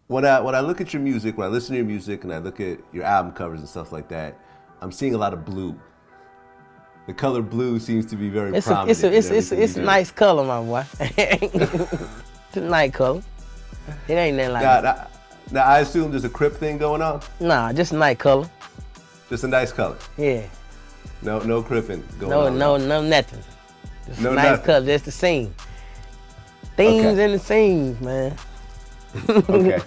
When I look at your music, when I listen to your music, and I look at your album covers and stuff like that, I'm seeing a lot of blue. The color blue seems to be very prominent. It's a nice color, my boy. It's a nice color. It ain't nothing like that. Now, I assume there's a Crip thing going on? Nah, just a nice color. Just a nice color? Yeah. No cripping going on? No, nothing. Just no a nice nothing. color, just the scene. Themes and the scenes, man. Okay.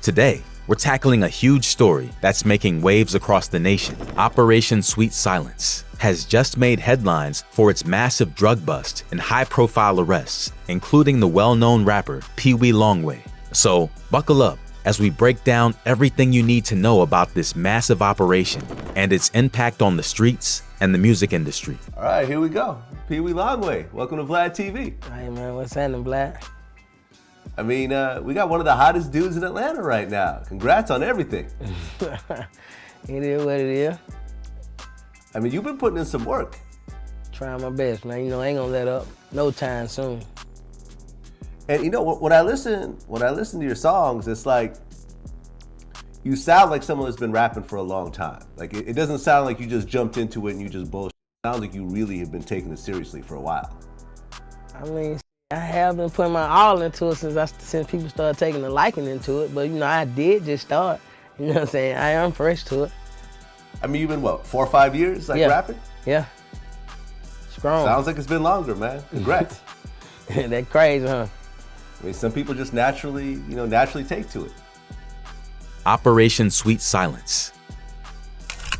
Today, we're tackling a huge story that's making waves across the nation. Operation Sweet Silence has just made headlines for its massive drug bust and high-profile arrests, including the well-known rapper PeeWee Longway. So, buckle up as we break down everything you need to know about this massive operation and its impact on the streets and the music industry. All right, here we go. PeeWee Longway, welcome to Vlad TV. Hey, man, what's happening, Vlad? I mean, we got one of the hottest dudes in Atlanta right now. Congrats on everything. It is what it is. I mean, you've been putting in some work. Trying my best, man. You know, I ain't gonna let up no time soon. And you know, when I listen to your songs, it's like you sound like someone that's been rapping for a long time. Like it doesn't sound like you just jumped into it and you just bullshit. It sounds like you really have been taking it seriously for a while. I mean, I have been putting my all into it since people started taking a liking into it. But you know, I did just start. You know what I'm saying? I am fresh to it. I mean, you've been what, 4 or 5 years rapping? Yeah. Strong. Sounds like it's been longer, man. Congrats. That crazy, huh? I mean, some people just naturally take to it. Operation Sweet Silence.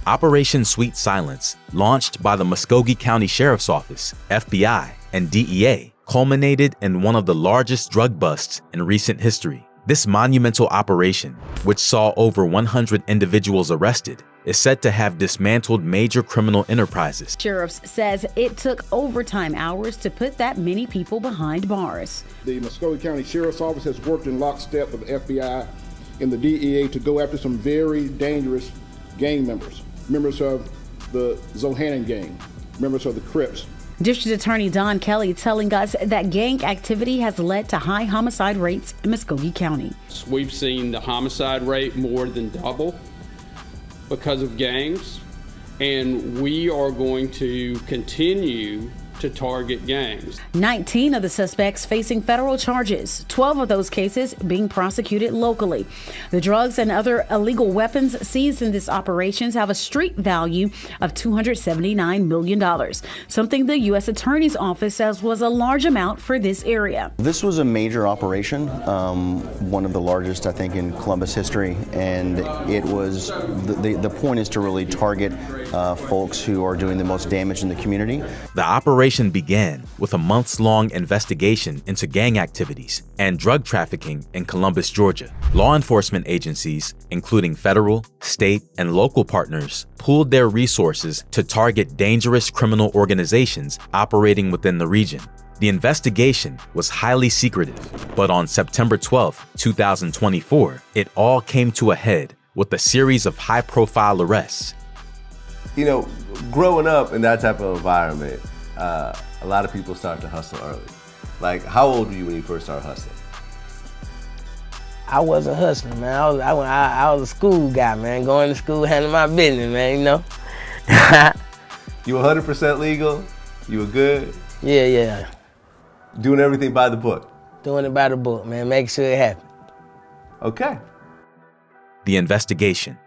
Operation Sweet Silence, launched by the Muskogee County Sheriff's Office, FBI, and DEA, culminated in one of the largest drug busts in recent history. This monumental operation, which saw over 100 individuals arrested, is said to have dismantled major criminal enterprises. Sheriffs says it took overtime hours to put that many people behind bars. The Muskogee County Sheriff's Office has worked in lockstep with the FBI and the DEA to go after some very dangerous gang members of the Zohannan gang, members of the Crips. District Attorney Don Kelly telling us that gang activity has led to high homicide rates in Muskogee County. We've seen the homicide rate more than double because of gangs, and we are going to continue to target gangs. 19 of the suspects facing federal charges, 12 of those cases being prosecuted locally. The drugs and other illegal weapons seized in this operations have a street value of $279 million, something the U.S. Attorney's Office says was a large amount for this area. This was a major operation, one of the largest, I think, in Columbus history, and it was, the point is to really target folks who are doing the most damage in the community. The operation began with a months-long investigation into gang activities and drug trafficking in Columbus, Georgia. Law enforcement agencies, including federal, state, and local partners, pooled their resources to target dangerous criminal organizations operating within the region. The investigation was highly secretive, but on September 12, 2024, it all came to a head with a series of high-profile arrests. You know, growing up in that type of environment, a lot of people start to hustle early. Like, how old were you when you first started hustling? I wasn't hustling, man. I was a school guy, man. Going to school, handling my business, man, you know. You 100% legal? You were good? Yeah. Doing everything by the book? Doing it by the book, man. Make sure it happens. Okay. The investigation.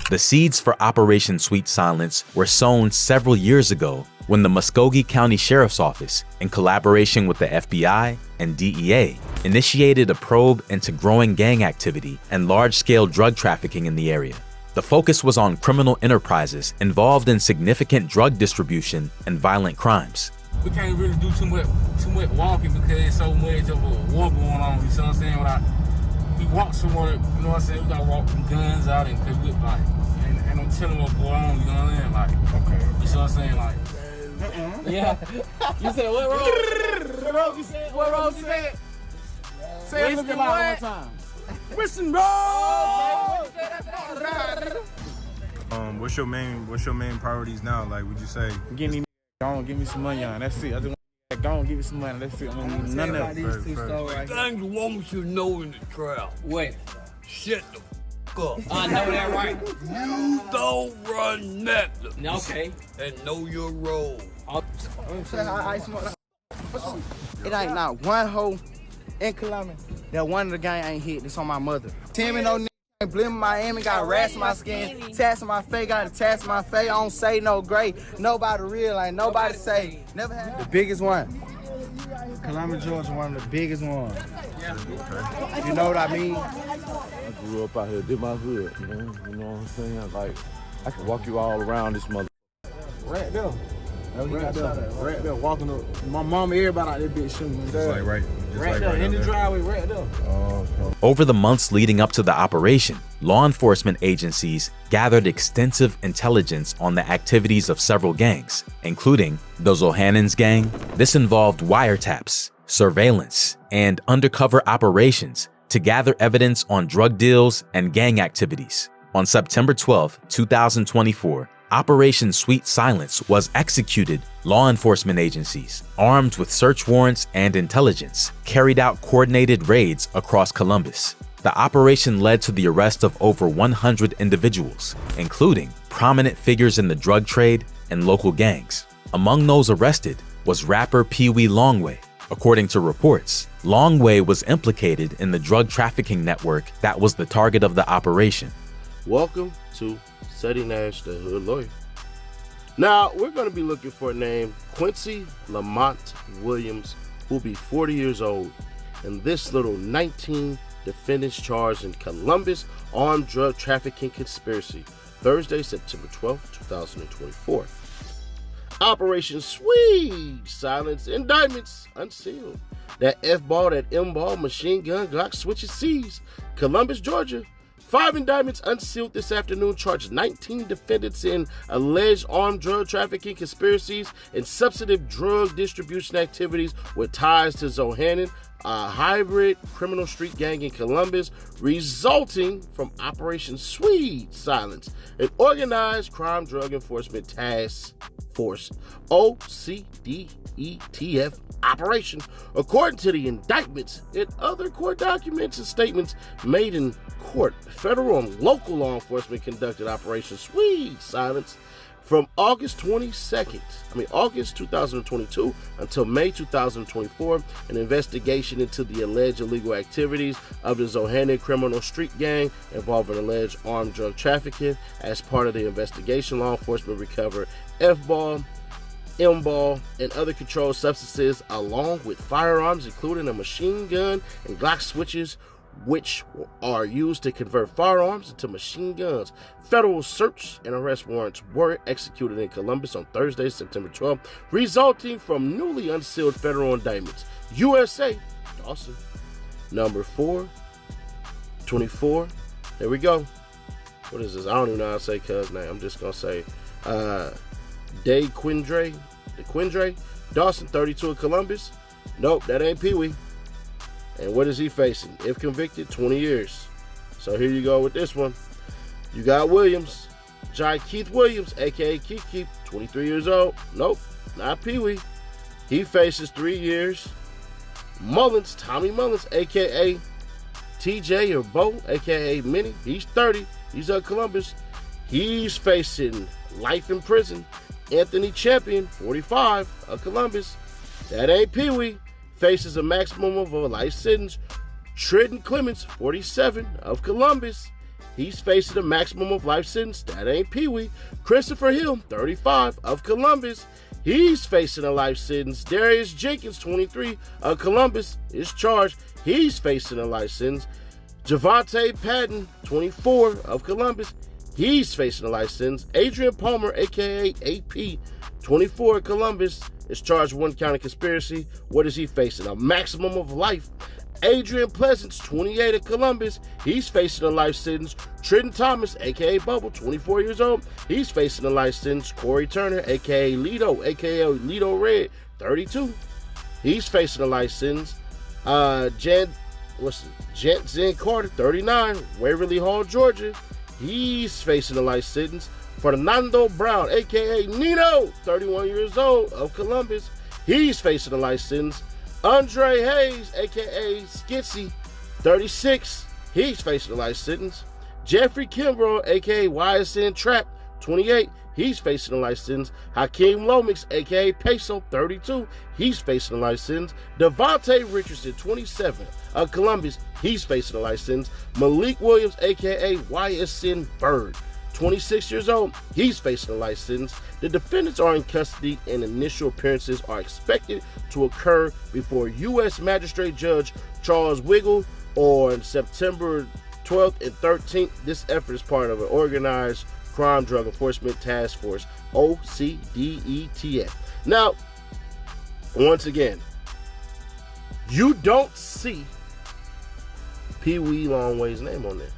The seeds for Operation Sweet Silence were sown several years ago when the Muskogee County Sheriff's Office, in collaboration with the FBI and DEA, initiated a probe into growing gang activity and large-scale drug trafficking in the area. The focus was on criminal enterprises involved in significant drug distribution and violent crimes. We can't really do too much walking because there's so much of a war going on, you see what I'm saying? We walk somewhere, you know what I'm saying? We gotta walk some guns out and cause we like, ain't no telling what's going on, you know what I'm saying? Like, okay. You see what I'm saying? Like, yeah. You said what road? What road you said? What road you said? Say it one more time. Listen, bro. What's your main priorities now? Like, would you say? Give me some money on. That's it. I just want on, give me some money. That's it. None of these two stores right here. Things a woman should know in the trap. What? Shut the f up. I know that right. You don't run nothing. Okay. And know your role. It ain't not one hoe in Columbia that one of the gang ain't hit. This on my mother. Timmy no nigga, blimp Miami, got rats in my skin, tats in my face, got a tats in my face. I don't say no gray. Nobody real, ain't nobody say. Never had the biggest one. Columbia, Georgia, one of the biggest ones. You know what I mean? I grew up out here, did my hood, you know what I'm saying? Like, I can walk you all around this mother. Right there. Right there, walking up. My mom, everybody out there bitch shooting. Just like right there, in the driveway, right there. Oh, okay. Over the months leading up to the operation, law enforcement agencies gathered extensive intelligence on the activities of several gangs, including the Zohannon's gang. This involved wiretaps, surveillance, and undercover operations to gather evidence on drug deals and gang activities. On September 12, 2024, Operation Sweet Silence was executed. Law enforcement agencies, armed with search warrants and intelligence, carried out coordinated raids across Columbus. The operation led to the arrest of over 100 individuals, including prominent figures in the drug trade and local gangs. Among those arrested was rapper PeeWee Longway. According to reports, Longway was implicated in the drug trafficking network that was the target of the operation. Welcome to Ceddy Nash, the Hood Lawyer. Now, we're going to be looking for a name, Quincy Lamont Williams, who will be 40 years old, and this little 19 defendants charged in Columbus armed drug trafficking conspiracy, Thursday, September 12, 2024. Operation Sweet Silence, indictments unsealed. That F-ball, that M-ball, machine gun, Glock switches seized. Columbus, Georgia. 5 indictments unsealed this afternoon charged 19 defendants in alleged armed drug trafficking conspiracies and substantive drug distribution activities with ties to Zohannon, a hybrid criminal street gang in Columbus, resulting from Operation Sweet Silence, an organized crime drug enforcement task force, OCDETF operation. According to the indictments and other court documents and statements made in court, federal and local law enforcement conducted Operation Sweet Silence from August 2022 until May 2024, an investigation into the alleged illegal activities of the Zohannon criminal street gang involving alleged armed drug trafficking. As part of the investigation, law enforcement recovered F-ball, M-ball, and other controlled substances, along with firearms, including a machine gun and Glock switches, which are used to convert firearms into machine guns. Federal search and arrest warrants were executed in Columbus on Thursday, September 12th, resulting from newly unsealed federal indictments. USA, Dawson, number 424. There we go. What is this? I don't even know how to say cuz name. I'm just going to say DeQuindre, Dawson, 32 of Columbus. Nope, that ain't PeeWee. And what is he facing? If convicted, 20 years. So here you go with this one. You got Williams, John Keith Williams, a.k.a. Keith, 23 years old. Nope, not PeeWee. He faces 3 years. Mullins, Tommy Mullins, a.k.a. TJ or Bo, a.k.a. Minnie. He's 30. He's at Columbus. He's facing life in prison. Anthony Champion, 45, of Columbus. That ain't PeeWee. Faces a maximum of a life sentence. Trenton Clements, 47, of Columbus. He's facing a maximum of life sentence. That ain't PeeWee. Christopher Hill, 35, of Columbus. He's facing a life sentence. Darius Jenkins, 23, of Columbus, is charged. He's facing a life sentence. Javante Patton, 24, of Columbus. He's facing a life sentence. Adrian Palmer, a.k.a. AP, 24, of Columbus, is charged with 1 count of conspiracy. What is he facing? A maximum of life. Adrian Pleasance, 28, of Columbus. He's facing a life sentence. Trenton Thomas, a.k.a. Bubble, 24 years old. He's facing a life sentence. Corey Turner, a.k.a. Lido, a.k.a. Lido Red, 32. He's facing a life sentence. Zen Carter, 39, Waverly Hall, Georgia. He's facing a life sentence. Fernando Brown, a.k.a. Nino, 31 years old, of Columbus. he's facing a life sentence. Andre Hayes, aka Skitsy, 36, he's facing a life sentence. Jeffrey Kimbrough, aka YSN Trap, 28, he's facing a life sentence. Hakeem Lomax, aka Peso, 32, he's facing a life sentence. Devontae Richardson, 27, of Columbus, he's facing a life sentence. Malik Williams, aka YSN Bird, 26 years old, he's facing a life sentence. The defendants are in custody and initial appearances are expected to occur before U.S. Magistrate Judge Charles Wiggle on September 12th and 13th. This effort is part of an organized crime drug enforcement task force, OCDETF. Now, once again, you don't see PeeWee Longway's name on there.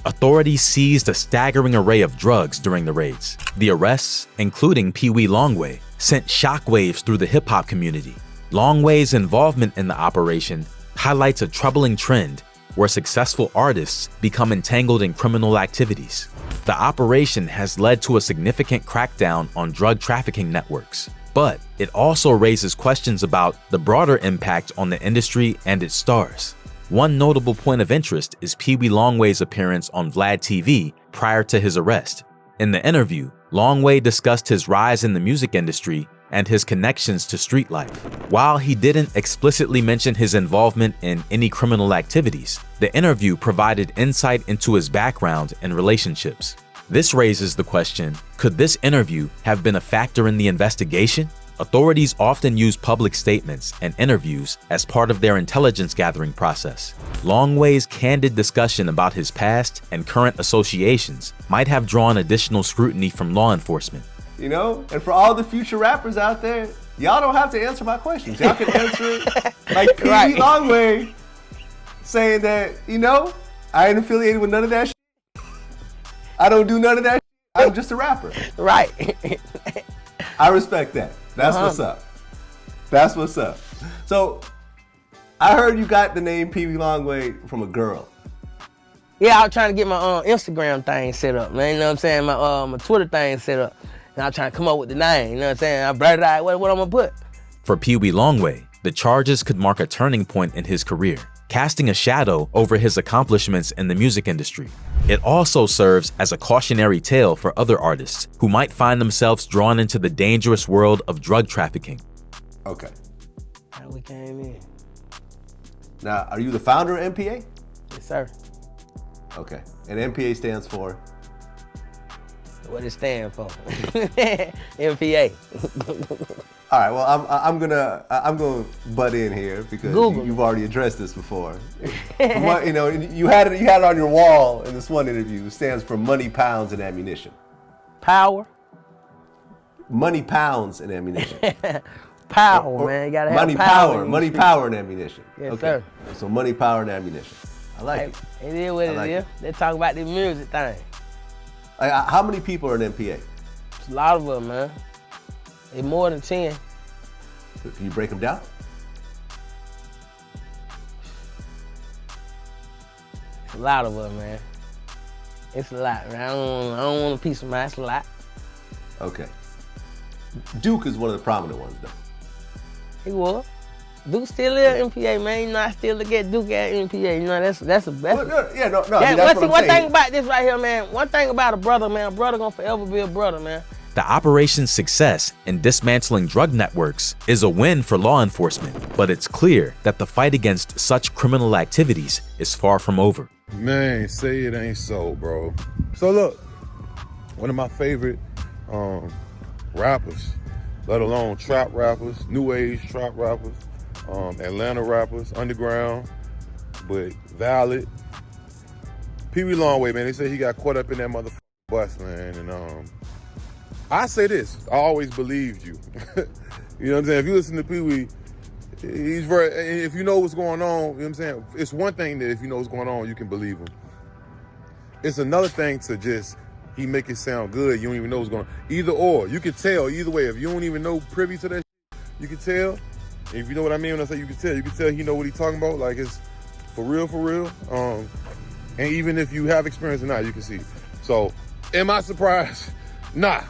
Authorities seized a staggering array of drugs during the raids. The arrests, including PeeWee Longway, sent shockwaves through the hip-hop community. Longway's involvement in the operation highlights a troubling trend where successful artists become entangled in criminal activities. The operation has led to a significant crackdown on drug trafficking networks, but it also raises questions about the broader impact on the industry and its stars. One notable point of interest is PeeWee Longway's appearance on Vlad TV prior to his arrest. In the interview, Longway discussed his rise in the music industry and his connections to street life. While he didn't explicitly mention his involvement in any criminal activities, the interview provided insight into his background and relationships. This raises the question, could this interview have been a factor in the investigation? Authorities often use public statements and interviews as part of their intelligence gathering process. Longway's candid discussion about his past and current associations might have drawn additional scrutiny from law enforcement. You know, and for all the future rappers out there, y'all don't have to answer my questions. Y'all can answer it like PeeWee Longway saying that, you know, I ain't affiliated with none of that shit. I don't do none of that shit. I'm just a rapper. Right. I respect that. That's what's up. That's what's up. So, I heard you got the name PeeWee Longway from a girl. Yeah, I was trying to get my Instagram thing set up, man. You know what I'm saying? My Twitter thing set up. And I was trying to come up with the name, you know what I'm saying? I blurted out what I'm gonna put. For PeeWee Longway, the charges could mark a turning point in his career, casting a shadow over his accomplishments in the music industry. It also serves as a cautionary tale for other artists who might find themselves drawn into the dangerous world of drug trafficking. Okay. How we came in. Now, are you the founder of MPA? Yes, sir. Okay. And MPA stands for? What it stand for? MPA. All right. Well, I'm gonna butt in here because you've already addressed this before. What, you know, you had it on your wall in this one interview. It stands for money, pounds, and ammunition. Power. Money, pounds, and ammunition. Power, man. You gotta have money, power. Money, power, and ammunition. Yes, okay. sir. So money, power, and ammunition. I like it. It is what it is. They talk about the music thing. How many people are in MPA? It's a lot of them, man. It's more than 10. Can you break them down? It's a lot of them, man. It's a lot, man. I don't want a piece of mine. It's a lot. Okay. Duke is one of the prominent ones, though. He was. Duke still is MPA, man. You know, I still look at Duke at MPA. You know, that's the best. Yeah, no. I mean, that's what I'm one saying. thing about this right here, man. One thing about a brother, man. A brother gonna forever be a brother, man. The operation's success in dismantling drug networks is a win for law enforcement, but it's clear that the fight against such criminal activities is far from over. Man, say it ain't so, bro. So look, one of my favorite rappers, let alone trap rappers, new age trap rappers, Atlanta rappers, underground, but valid. PeeWee Longway, man, they say he got caught up in that motherfucking bus, man, and I say this, I always believed you. You know what I'm saying? If you listen to PeeWee, he's very, if you know what's going on, you know what I'm saying? It's one thing that if you know what's going on, you can believe him. It's another thing to just, he make it sound good, you don't even know what's going on. Either or, you can tell either way. If you don't even know privy to that shit, you can tell. If you know what I mean when I say you can tell he know what he's talking about, like it's for real. And even if you have experience or not, you can see. So, am I surprised? Nah.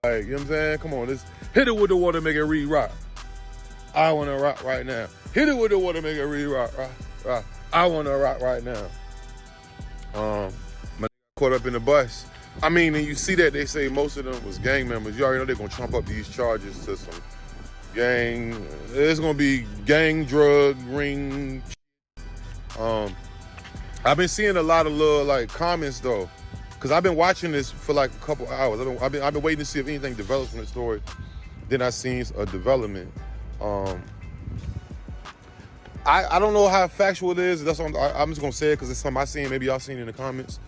Like, you know what I'm saying? Come on, let's hit it with the water, make it re-rock. I want to rock right now. Hit it with the water, make it re-rock. Rock. I want to rock right now. My caught up in the bus. I mean, and you see that they say most of them was gang members. You already know they're going to trump up these charges to some gang. It's going to be gang, drug, ring. I've been seeing a lot of little like comments though, because I've been watching this for like a couple hours. I've been waiting to see if anything develops from the story. Then I seen a development. I don't know how factual it is. That's what I'm just gonna say it because it's something I seen. Maybe y'all seen it in the comments.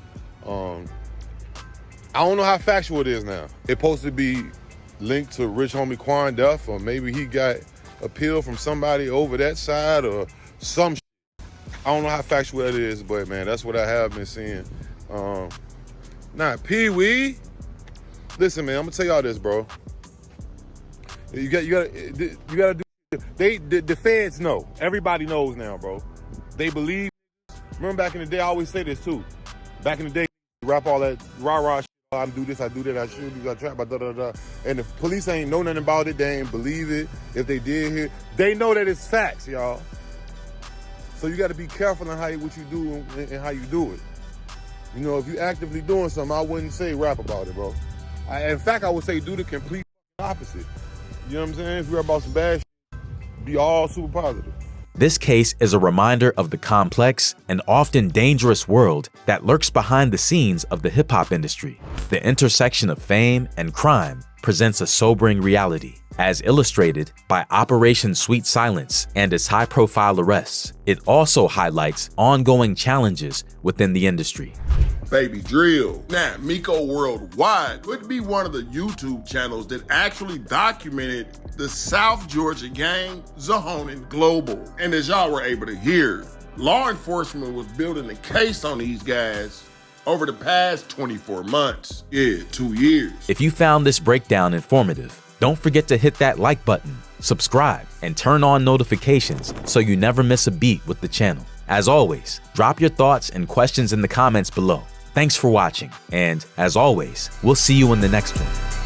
I don't know how factual it is now. It's supposed to be linked to Rich Homie Quan death, or maybe he got a pill from somebody over that side, or some shit. I don't know how factual that is, but man, that's what I have been seeing. PeeWee. Listen, man, I'm gonna tell y'all this, bro. You gotta do. The feds know. Everybody knows now, bro. They believe. Remember back in the day, I always say this too. Back in the day, rap all that rah-rah shit. I do this, I do that, I shoot you, I trap, da-da-da. And the police ain't know nothing about it. They ain't believe it. If they did hear, they know that it's facts, y'all. So you got to be careful on what you do and how you do it. You know, if you actively doing something, I wouldn't say rap about it, bro. In fact, I would say do the complete opposite. You know what I'm saying? If you're about some bad shit, be all super positive. This case is a reminder of the complex and often dangerous world that lurks behind the scenes of the hip-hop industry. The intersection of fame and crime presents a sobering reality, as illustrated by Operation Sweet Silence and its high-profile arrests. It also highlights ongoing challenges within the industry. Baby Drill. Now, Miko Worldwide would be one of the YouTube channels that actually documented the South Georgia gang, Zahonin Global. And as y'all were able to hear, law enforcement was building a case on these guys over the past 24 months. Yeah, 2 years. If you found this breakdown informative, don't forget to hit that like button, subscribe, and turn on notifications so you never miss a beat with the channel. As always, drop your thoughts and questions in the comments below. Thanks for watching, and as always, we'll see you in the next one.